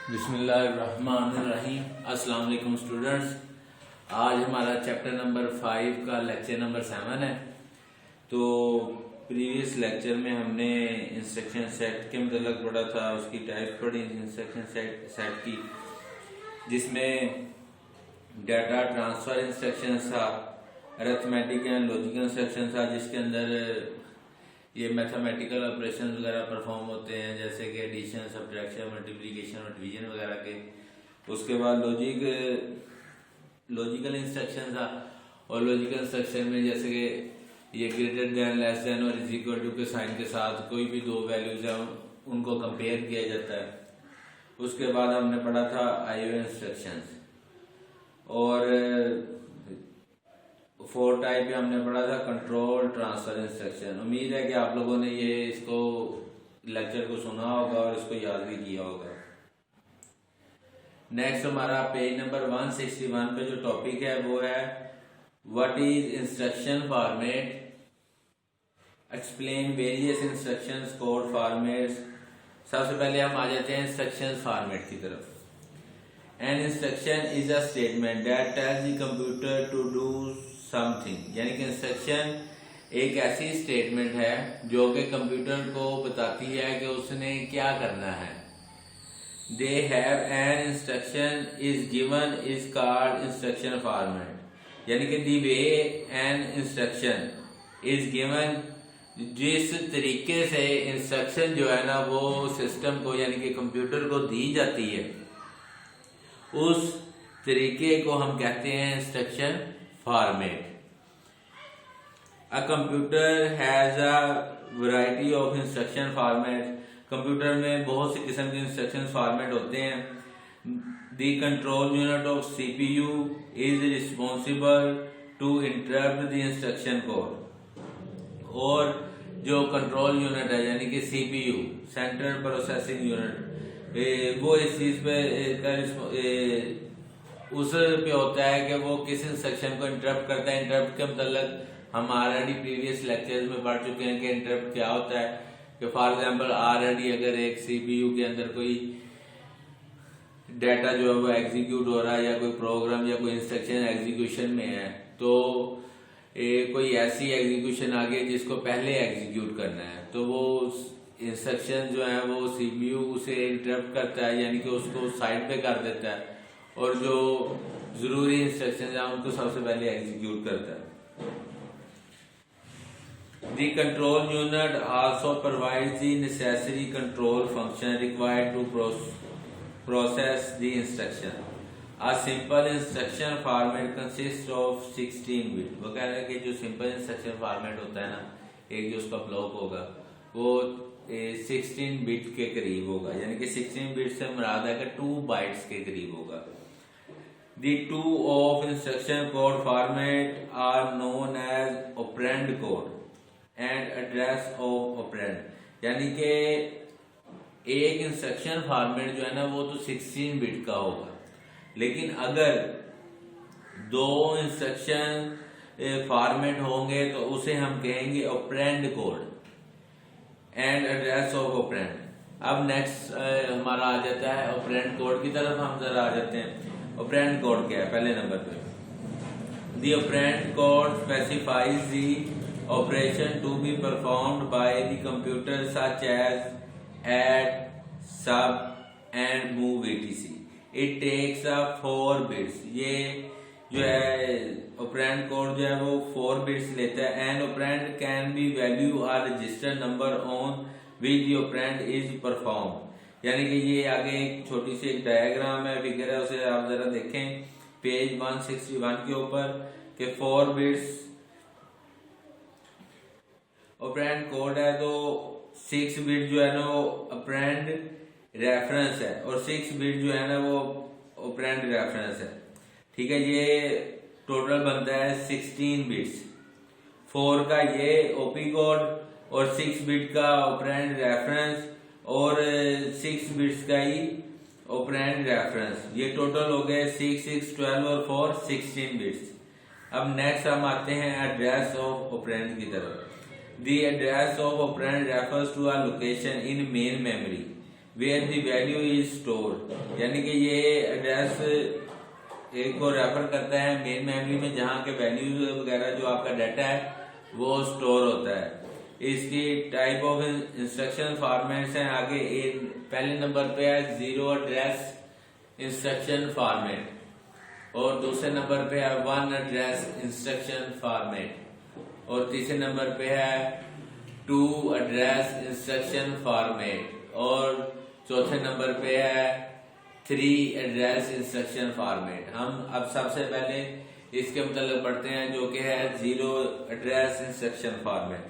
बिस्मिल्लाहिर्रहमानिर्रहीम। अस्सलाम वालेकुम स्टूडेंट्स। आज हमारा चैप्टर नंबर 5 का लेक्चर नंबर 7 है। तो प्रीवियस लेक्चर में हमने इंस्ट्रक्शन सेट के मतलब पढ़ा था, उसकी टाइप पढ़ी इंस्ट्रक्शन सेट की, जिसमें डाटा ट्रांसफर इंस्ट्रक्शन था, अरिथमेटिक एंड लॉजिकल इंस्ट्रक्शन था, जिसके अंदर ये मैथमेटिकल ऑपरेशन वगैरह परफॉर्म होते हैं, जैसे कि एडिशन, सब्ट्रैक्शन, मल्टीप्लिकेशन और डिवीजन वगैरह के। उसके बाद लॉजिकल इंस्ट्रक्शन था, और लॉजिकल इंस्ट्रक्शन में जैसे कि ये ग्रेटर देन, लेस देन और इज इक्वल टू के साइन के साथ कोई भी दो वैल्यूज हैं उनको कंपेयर किया जाता है। उसके बाद हमने पढ़ा था आईओ इंस्ट्रक्शंस, और 4 टाइप में हमने पढ़ा था कंट्रोल ट्रांसफर इंस्ट्रक्शन। उम्मीद है कि आप लोगों ने ये इसको लेक्चर को सुना होगा और इसको याद भी किया होगा। नेक्स्ट हमारा पेज नंबर 161 पे जो टॉपिक है वो है what is instruction format, explain various instructions code formats. सबसे पहले हम आ जाते हैं इंस्ट्रक्शन फॉर्मेट की तरफ। An instruction is a statement that tells the computer to do something, यानी कि इंस्ट्रक्शन एक ऐसी स्टेटमेंट है जो कि कंप्यूटर को बताती है कि उसने क्या करना है। They have an instruction is given is called instruction format, यानी कि दी वे एन इंस्ट्रक्शन इज गिवन, जिस तरीके से इंस्ट्रक्शन जो है ना वो सिस्टम को यानी कि कंप्यूटर को दी जाती है, उस तरीके को हम कहते हैं instruction format. A computer has a variety of instruction format. Computer में बहुत से किस्म के इंस्ट्रक्शन फॉर्मेट होते हैं। The control unit of CPU is responsible to interrupt the instruction code. और जो कंट्रोल यूनिट है यानी कि सीपीयू, सेंट्रल प्रोसेसिंग यूनिट, वो इस चीज पे उस पे होता है कि वो किस इंस्ट्रक्शन को इंटरप्ट करता है। इंटरप्ट के मतलब हम ऑलरेडी प्रीवियस लेक्चर्स में पढ़ चुके हैं कि इंटरप्ट क्या होता है। कि फॉर एग्जांपल ऑलरेडी अगर एक सीपीयू के अंदर कोई डाटा जो है वो एग्जीक्यूट हो रहा है, या कोई प्रोग्राम या कोई इंस्ट्रक्शन एग्जीक्यूशन में है, तो कोई ऐसी एग्जीक्यूशन आ गई जिसको पहले एग्जीक्यूट करना है, तो वो इंस्ट्रक्शन जो है वो सीपीयू उसे इंटरप्ट करता है, यानी कि उसको साइड पे कर देता है, और जो जरूरी इंस्ट्रक्शन है उनको सबसे पहले एग्जीक्यूट करता है। The control unit also provides the necessary control function required to process the instruction. A simple instruction format consists of 16 bit। वो कह रहे हैं कि जो simple instruction format होता है ना, एक जो उसका ब्लॉक होगा वो 16 बिट के करीब होगा, यानी कि 16 बिट से मुराद है कि 2 बाइट्स के करीब होगा। The two of instruction code format are known as operand code and address of operand, यानी कि एक इंस्ट्रक्शन फॉर्मेट जो है ना वो तो 16 बिट का होगा, लेकिन अगर दो इंस्ट्रक्शन फॉर्मेट होंगे तो उसे हम कहेंगे operand code and address of operand. अब नेक्स्ट हमारा आ जाता है ऑपरेंड कोड की तरफ। हम जरा आ जाते हैं ऑपरेंड कोड क्या है। पहले नंबर पे the operand code specifies the operation to be performed by the computer such as add, sub and move etc. It takes up 4 bits। ये जो है ऑपरेंड कोड जो है वो 4 बिट्स लेता है। And operand can be value और register number on which the operand is perform, यानी कि ये आगे एक छोटी सी एक डायग्राम है, फिगर है, उसे आप जरा देखें पेज 161 के ऊपर के 4 बिट्स ऑपरेंड कोड है, तो 6 बिट जो है ना वो ऑपरेंड रेफरेंस है, और 6 बिट जो है ना वो ऑपरेंड रेफरेंस है। ठीक है, ये टोटल बनता है 16 बिट्स। 4 का ये ओपी कोड और 6 बिट का ऑपरेंड रेफरेंस और 6 बिट्स का ही ऑपरेंड रेफरेंस, ये टोटल हो गए 6, 6, 12 और 4 16 बिट्स। अब नेक्स्ट हम आते हैं एड्रेस ऑफ ऑपरेंड की तरफ। The address of operand refers to a location in main memory where the value is stored, यानी कि ये एड्रेस एक को रेफर करता है मेन मेमोरी में जहाँ के वैल्यूज वगैरह जो आपका डाटा है वो स्टोर होता है। इसकी टाइप ऑफ इंस्ट्रक्शन फॉर्मेट्स हैं आगे। पहले नंबर पे है जीरो एड्रेस इंस्ट्रक्शन फॉर्मेट, और दूसरे नंबर पे है वन एड्रेस इंस्ट्रक्शन फॉर्मेट, और तीसरे नंबर पे है टू एड्रेस इंस्ट्रक्शन फॉर्मेट, और चौथे नंबर पे है थ्री एड्रेस इंस्ट्रक्शन फॉर्मेट। हम अब सबसे पहले इसके मतलब पढ़ते हैं जो कि है zero address instruction format.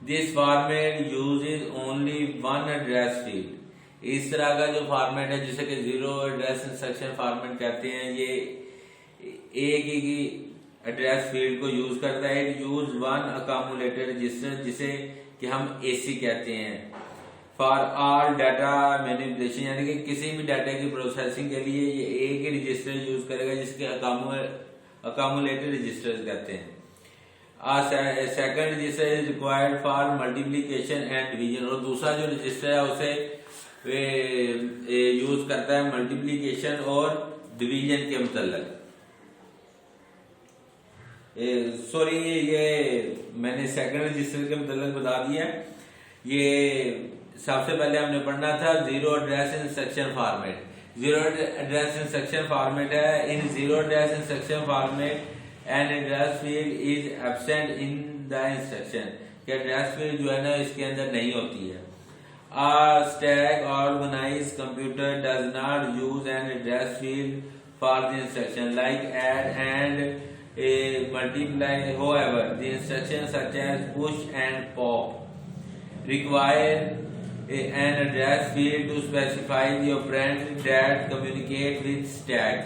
This format uses only one address field. इस तरह का जो फॉर्मेट है जिसे कि जीरो एड्रेस इंस्ट्रक्शन फॉर्मेट कहते हैं, ये एक ही एड्रेस फील्ड को यूज करता है। इट यूज वन अकामुलेटर रजिस्टर, जिसे कि हम एसी कहते हैं, फॉर ऑल डाटा मैनिपुलेशन, यानी कि किसी भी डाटा की प्रोसेसिंग के लिए ये एक ही रजिस्टर यूज करेगा जिसके अकामुलेटर रजिस्टर कहते हैं। Second register is required for multiplication and division, और दूसरा जो रजिस्टर है उसे यूज करता है मल्टीप्लीकेशन और डिवीजन के मतलब। सॉरी, ये मैंने सेकंड रजिस्टर के मतलब बता दिया। ये सबसे पहले हमने पढ़ना था zero address instruction format. Zero address instruction format है, in zero address instruction format an address field is absent in the instruction, कि एड्रेस फील्ड जो है ना इसके अंदर नहीं होती है। A stack organized computer does not use an address field for the instruction like add and multiply. However, the instructions such as push and pop require an address field to specify the operand that communicate with stack.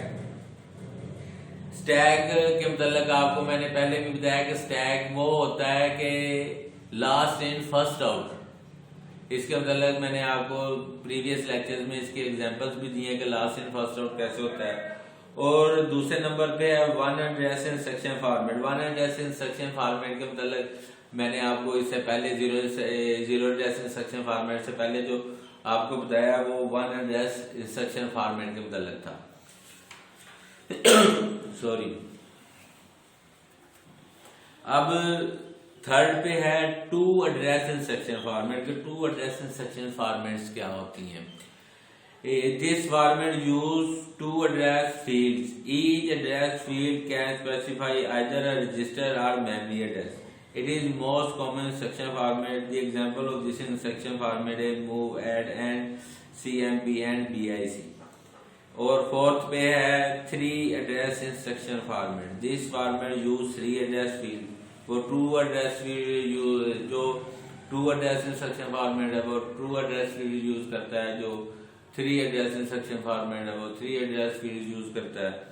Stack के मतलब आपको मैंने पहले भी बताया कि stack वो होता है कि लास्ट इन फर्स्ट आउट। इसके मतलब मैंने आपको प्रीवियस लेक्चर्स में इसके एग्जांपल्स भी दिए कि लास्ट इन फर्स्ट आउट कैसे होता है। और दूसरे नंबर पे है one address instruction format. One address instruction format के मतलब मैंने आपको इससे पहले जीरो एड्रेस इंस्ट्रक्शन फॉर्मेट से पहले जो आपको बताया वो वन एड्रेस इंस्ट्रक्शन फॉर्मेट के मतलब था। सॉरी। अब थर्ड पे है टू एड्रेस इंस्ट्रक्शन फॉर्मेट के टू एड्रेस इंस्ट्रक्शन फॉर्मेट्स क्या होती हैं। This format use two address fields. Each address field can specify either a register और memory address. It is most common instruction format. The example of this instruction format is move, add and CMP and BIC। और fourth पे है three address instruction format. This format use three address field. वो two address field जो to address instruction format है वो two address field use करता है, जो थ्री एड्रेस इंस्ट्रक्शन फॉर्मेट है वो थ्री एड्रेस फील्ड यूज करता है।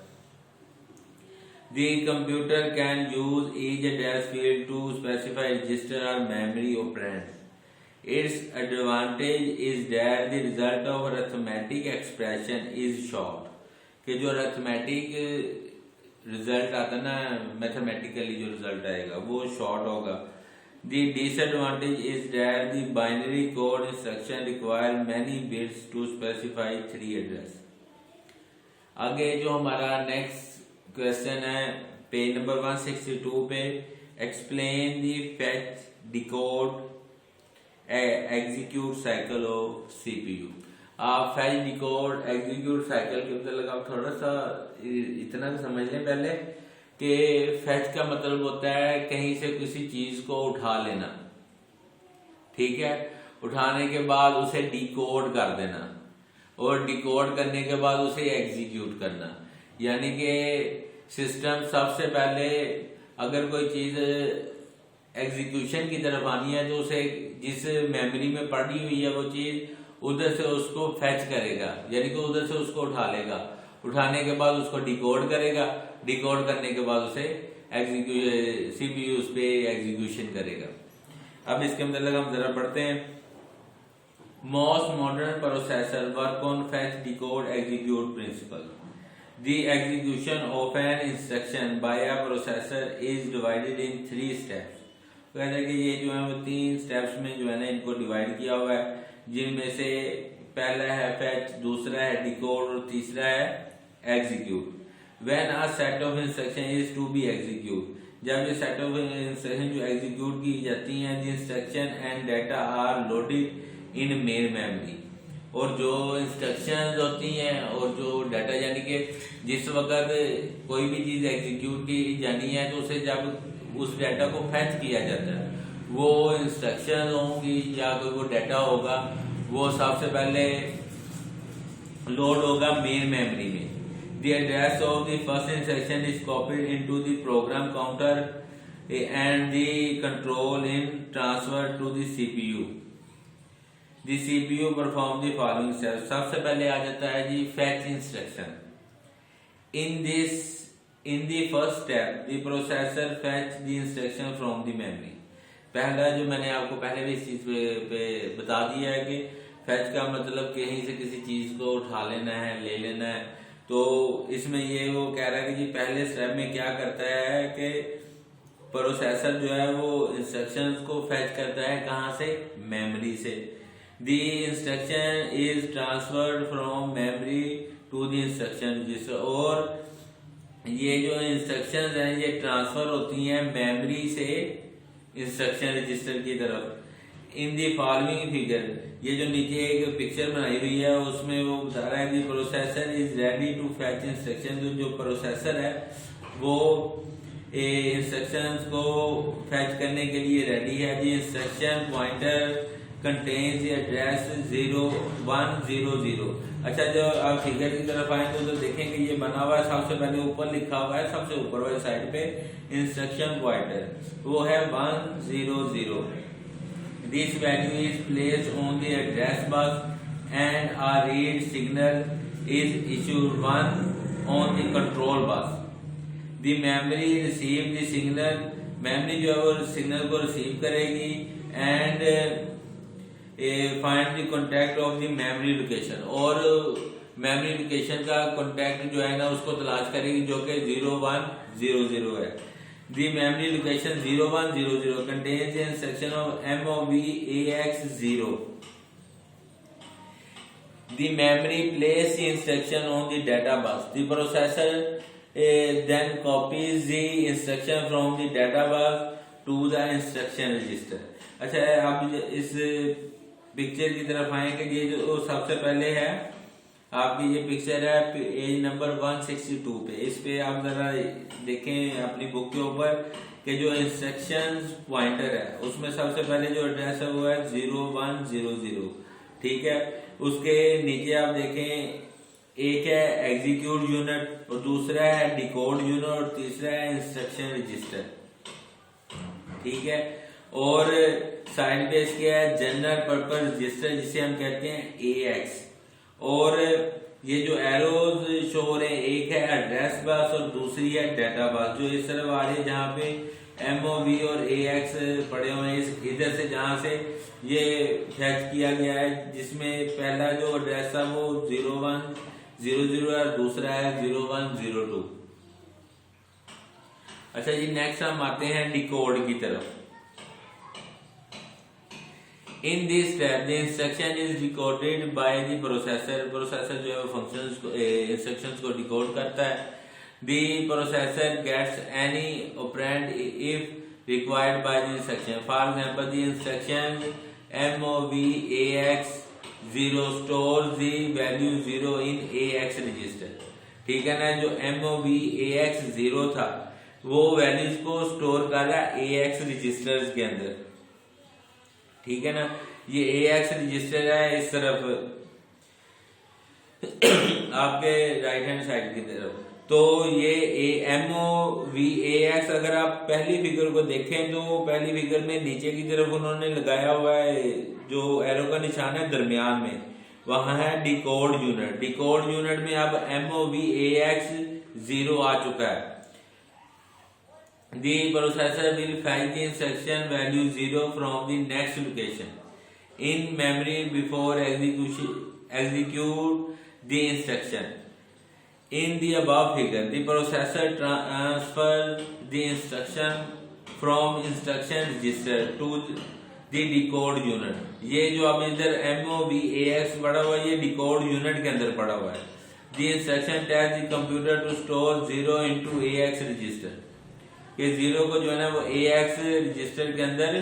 The computer can use each address field to specify register or memory operands. Its advantage is that the result of arithmetic expression is short. कि जो arithmetic result आता ना, mathematically जो result आएगा वो short होगा। The disadvantage is that the binary code instruction require many bits to specify three address. आगे जो हमारा नेक्स्ट क्वेश्चन है पेज नंबर 162 पे, explain the fetch, decode, execute cycle of CPU। आप फेच, डिकोड, एग्जीक्यूट साइकिल के मतलब आप थोड़ा सा इतना समझ लें पहले कि फेच का मतलब होता है कहीं से किसी चीज को उठा लेना, ठीक है। उठाने के बाद उसे डिकोड कर देना, और डिकोड करने के बाद उसे एग्जीक्यूट करना। यानी कि सिस्टम सबसे पहले अगर कोई चीज एग्जीक्यूशन की तरफ आनी है तो उसे जिस मेमोरी में पड़ी हुई है वो चीज उधर से उसको फेच करेगा, यानी कि उधर से उसको उठा लेगा। उठाने के बाद उसको डिकोड करेगा, डिकोड करने के बाद उसे CPU उस पे एग्जीक्यूशन करेगा। अब इसके मतलब हम जरा पढ़ते हैं। Most modern processor work on fetch, decode, execute principle. The execution of an instruction by a processor is divided in 3 steps। कहते हैं कि ये जो है वो 3 स्टेप्स में जो है ना इनको डिवाइड किया हुआ है। जिनमें से पहला है fetch, दूसरा है decode और तीसरा है execute. When a set of instruction is to be execute, जब ये set of instruction जो execute की जाती हैं, the instruction and data are loaded in main memory. और जो इंस्ट्रक्शंस होती हैं और जो डाटा यानी कि जिस वक्त कोई भी चीज़ एग्जीक्यूट की जानी है तो उसे जब उस डाटा को फैच किया जाता है, वो इंस्ट्रक्शंस होंगी या कोई वो डाटा होगा, वो सबसे पहले लोड होगा मेन मेमोरी में. The address of the first instruction is copied into the program counter and the control in transferred to the CPU. The CPU perform the following steps. सबसे पहले आ जाता है जी fetch instruction. In the first step, the processor fetch the instruction from the memory. पहला जो मैंने आपको पहले भी इस चीज पे बता दिया है कि fetch का मतलब कहीं से किसी चीज को उठा लेना है, ले लेना है. तो इसमें ये वो कह रहा है कि जी पहले स्टेप में क्या करता है कि प्रोसेसर जो है वो इंस्ट्रक्शंस को फैच करता है कहाँ से, मेमोरी से. The instruction is transferred from memory to the instruction register. और ये जो इंस्ट्रक्शंस हैं ये ट्रांसफर होती हैं मेमोरी से इंस्ट्रक्शन रजिस्टर की तरफ. इन दी फॉलोइंग फिगर, ये जो नीचे एक पिक्चर बनाई हुई है उसमें वो बता रहा है कि processor is ready to fetch instruction. जो प्रोसेसर है वो इंस्ट्रक्शंस को फैच करने के लिए रेडी है. जी instruction pointer contains the address 0100. अच्छा, जब आप फिगर की तरफ आए तो देखेंगे ये बना हुआ है, सबसे पहले ऊपर लिखा हुआ है, सबसे ऊपर वाली साइड पे इंस्ट्रक्शन पॉइंटर वो है 100. This value is placed on the address bus and a read signal is issued on the control bus. The memory receive the signal. memory जो है वो सिग्नल को रिसीव करेगी and find the contact of the memory location. और memory location का contact जो है ना उसको तलाश करेगी जो कि 0100 है. The memory location 0100 contains the instruction of MOV AX0. The memory places the instruction on the data bus. The processor then copies the instruction from the data bus to the instruction register. अच्छा, आप इस picture की तरफ आए कि ये जो सबसे पहले है आपकी ये पिक्चर है पेज नंबर 162 पे. इस पे आप जरा देखें अपनी बुक के ऊपर कि जो इंस्ट्रक्शंस पॉइंटर है उसमें सबसे पहले जो एड्रेस है वो है 0100. ठीक है, उसके नीचे आप देखें एक है एग्जीक्यूट यूनिट और दूसरा है डिकोड यूनिट और तीसरा है इंस्ट्रक्शन रजिस्टर. ठीक है, और साइड पे इसके है जनरल पर्पस रजिस्टर जिसे हम कहते हैं AX. और ये जो एरोज शो हो रहे हैं, एक है एड्रेस बस और दूसरी है डाटा बस जो इस तरफ आ रही है जहाँ पे MOV और AX पड़े हुए हैं. इस इधर से जहाँ से ये फैच किया गया है जिसमें पहला जो एड्रेस था वो 0100 है और दूसरा है 0102. अच्छा जी, नेक्स्ट हम आते हैं डिकोड की तरफ. In this step, the instruction is decoded by the processor. Processor जो है वो functions को instructions को decode करता है. The processor gets any operand if required by the instruction. For example, the instruction MOV AX0 stores the value 0 in AX register. ठीक है ना, जो MOV AX0 था वो वैल्यूज को स्टोर कर रहा है AX रजिस्टर्स के अंदर. ठीक है ना, ये AX रजिस्टर है इस तरफ आपके राइट हैंड साइड की तरफ. तो ये MOV AX अगर आप पहली फिगर को देखें तो पहली फिगर में नीचे की तरफ उन्होंने लगाया हुआ है जो एरो का निशान है दरमियान में, वहां है डिकोड यूनिट. डिकोड यूनिट में अब MOV AX0 आ चुका है. The processor will fetch the instruction value 0 from the next location in memory before execute the instruction. In the above figure, the processor transfers the instruction from instruction register to the decode unit. ये जो अब इधर MOVAX पड़ा हुआ है ये decode unit के अंदर पड़ा हुआ है। The instruction tells the computer to store 0 into AX register, ये 0 को जो है ना वो AX रजिस्टर के अंदर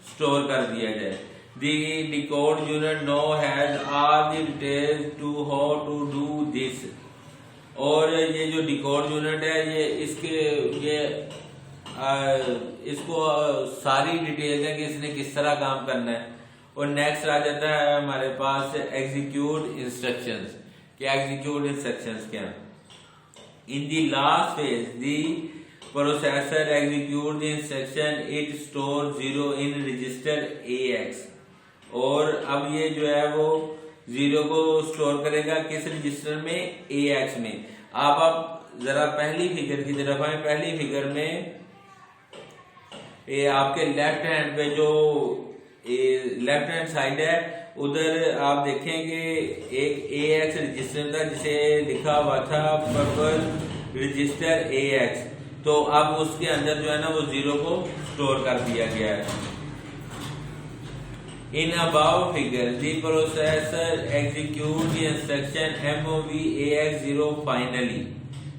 स्टोर कर दिया जाए। The decode unit now has all the details to how to do this, और ये जो डिकोड यूनिट है ये इसको सारी डिटेल्स है कि इसने किस तरह काम करना है। और नेक्स्ट आ जाता है हमारे पास एग्जीक्यूट इंस्ट्रक्शंस। क्या एग्जीक्यूट इंस्ट्रक्शंस क्या? In the last phase the processor execute the instruction it store 0 in register AX, और अब ये जो है वो 0 को स्टोर करेगा किस रजिस्टर में? AX में। आप जरा पहली फिगर की तरफ आए। पहली फिगर में ये आपके लेफ्ट हैंड पे जो लेफ्ट हैंड साइड है उधर आप देखेंगे एक AX रजिस्टर था जिसे लिखा हुआ था पर्पल रजिस्टर AX, तो अब उसके अंदर जो है ना वो 0 को स्टोर कर दिया गया है। In above figure, the processor execute the instruction MOVAX0 finally,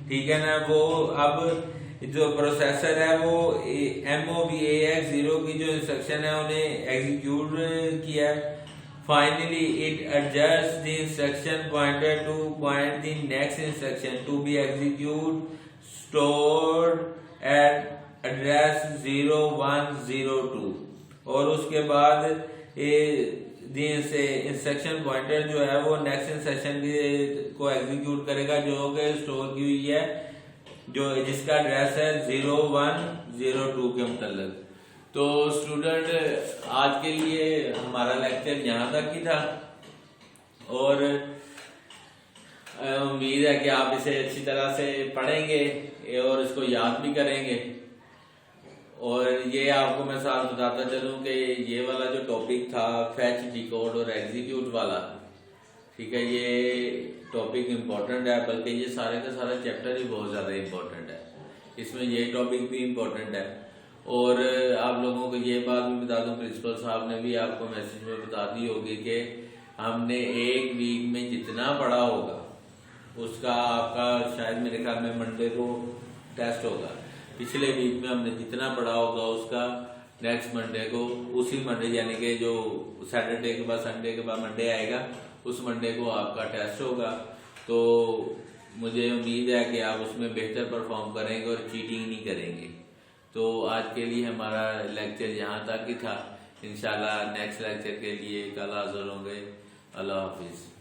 ठीक है ना। वो अब जो प्रोसेसर है वो MOVAX0 की जो इंस्ट्रक्शन है उन्हें एग्जीक्यूट किया है। Finally it adjust the instruction pointer to point the next instruction to be execute stored at address 0102, और उसके बाद इंस्ट्रक्शन पॉइंटर जो है वो नेक्स्ट इंस्ट्रक्शन को एग्जीक्यूट करेगा जो कि स्टोर की हुई है, जो जिसका एड्रेस है 0102 के मतलब। तो स्टूडेंट आज के लिए हमारा लेक्चर यहाँ तक ही था, और उम्मीद है कि आप इसे अच्छी तरह से पढ़ेंगे और इसको याद भी करेंगे। और ये आपको मैं साथ बताता चलूं कि ये वाला जो टॉपिक था फैच, डिकोड और एग्जीक्यूट वाला, ठीक है, ये टॉपिक इम्पोर्टेंट है, बल्कि ये सारे का सारा चैप्टर ही बहुत ज़्यादा इम्पोर्टेंट है, इसमें ये टॉपिक भी इम्पोर्टेंट है। और आप लोगों को ये बात भी बता दूं, प्रिंसिपल साहब ने भी आपको मैसेज में बता दी होगी कि हमने एक वीक में जितना पढ़ा होगा उसका आपका शायद मेरे ख्याल में मंडे को टेस्ट होगा। पिछले वीक में हमने जितना पढ़ा होगा उसका नेक्स्ट मंडे को, उसी मंडे यानी कि जो सैटरडे के बाद संडे के बाद मंडे आएगा उस मंडे को आपका टेस्ट होगा। तो मुझे उम्मीद है कि आप उसमें बेहतर परफॉर्म करेंगे और चीटिंग नहीं करेंगे। तो आज के लिए हमारा लेक्चर यहाँ तक ही था। इंशाल्लाह नेक्स्ट लेक्चर के लिए कल हाजिर होंगे। अल्लाह हाफिज।